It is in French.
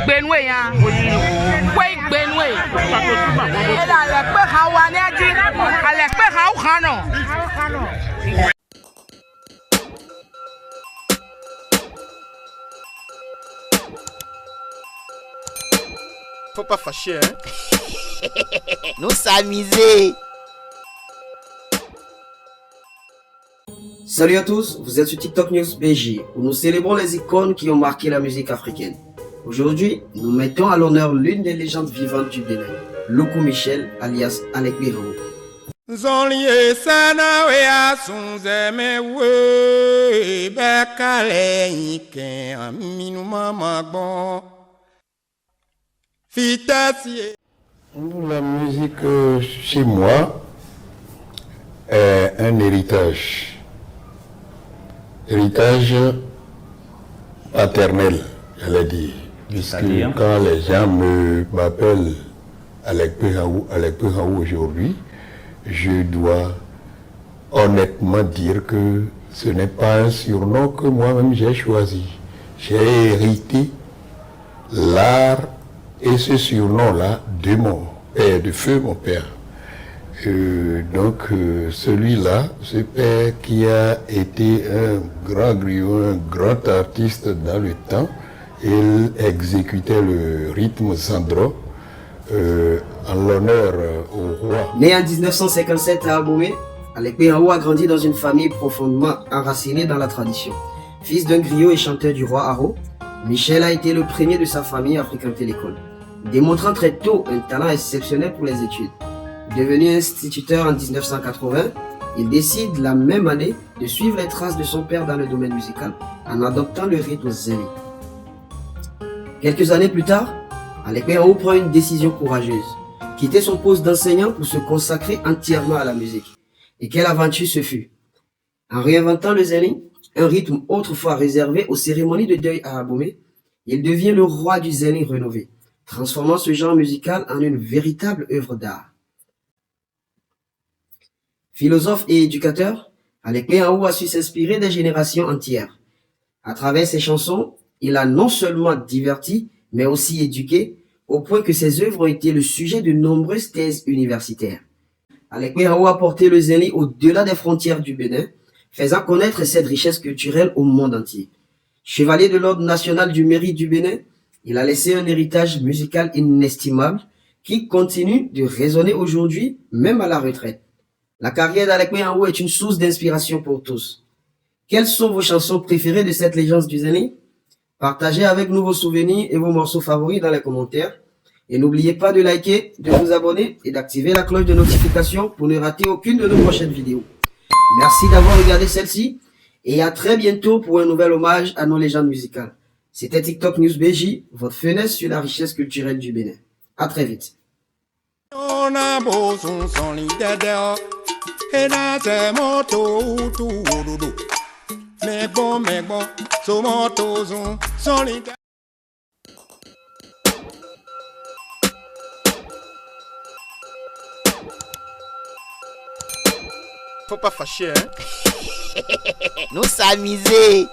Benue ya. Kwai Benue. Ela le pe hawa ne aji. Ale pe hawa kano. Faut pas fâcher, hein. Nous s'amuser. Salut à tous, vous êtes sur TikTok News BJ, où nous célébrons les icônes qui ont marqué la musique africaine. Aujourd'hui, nous mettons à l'honneur l'une des légendes vivantes du Bénin, Loko Michel, alias Alec Birao. La musique chez moi est un héritage paternel, j'allais dire, puisque quand les gens m'appellent Alec Birao aujourd'hui, je dois honnêtement dire que ce n'est pas un surnom que moi-même j'ai choisi. J'ai hérité l'art et ce surnom-là de mon père, de feu mon père. Donc celui-là, ce père qui a été un grand griot, un grand artiste dans le temps, il exécutait le rythme sandro en l'honneur au roi. Né en 1957 à Abomey, Alec Birao a grandi dans une famille profondément enracinée dans la tradition. Fils d'un griot et chanteur du roi Haro, Michel a été le premier de sa famille à fréquenter l'école, démontrant très tôt un talent exceptionnel pour les études. Devenu instituteur en 1980, il décide la même année de suivre les traces de son père dans le domaine musical en adoptant le rythme zéli. Quelques années plus tard, Alec Birao prend une décision courageuse, quitter son poste d'enseignant pour se consacrer entièrement à la musique. Et quelle aventure ce fut! En réinventant le zéli, un rythme autrefois réservé aux cérémonies de deuil à Abomey, il devient le roi du zéli rénové, transformant ce genre musical en une véritable œuvre d'art. Philosophe et éducateur, Alec Birao a su s'inspirer des générations entières. À travers ses chansons, il a non seulement diverti, mais aussi éduqué, au point que ses œuvres ont été le sujet de nombreuses thèses universitaires. Alec Birao a porté le zéli au-delà des frontières du Bénin, faisant connaître cette richesse culturelle au monde entier. Chevalier de l'Ordre national du mérite du Bénin, il a laissé un héritage musical inestimable qui continue de résonner aujourd'hui, même à la retraite. La carrière d'Alec Birao est une source d'inspiration pour tous. Quelles sont vos chansons préférées de cette légende du zéli? Partagez avec nous vos souvenirs et vos morceaux favoris dans les commentaires. Et n'oubliez pas de liker, de vous abonner et d'activer la cloche de notification pour ne rater aucune de nos prochaines vidéos. Merci d'avoir regardé celle-ci et à très bientôt pour un nouvel hommage à nos légendes musicales. C'était TikTok News BJ, votre fenêtre sur la richesse culturelle du Bénin. À très vite. Faut pas fâcher, hein. Nous s'amuser.